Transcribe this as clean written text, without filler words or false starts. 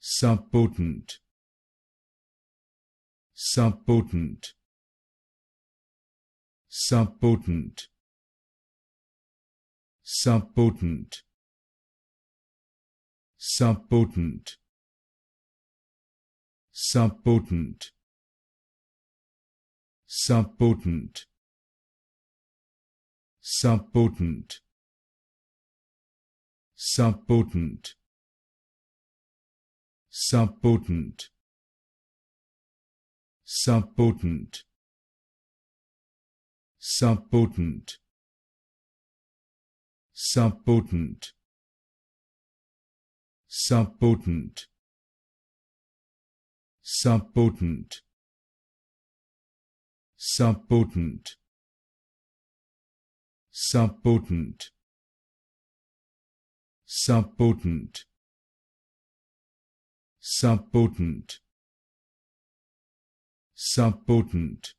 Subpotent, subpotent, subpotent, subpotent, subpotent, subpotent, subpotent, subpotent, subpotent, subpotent, subpotent, subpotent, subpotent, subpotent, subpotent, subpotent, subpotent, subpotent, subpotent, subpotent,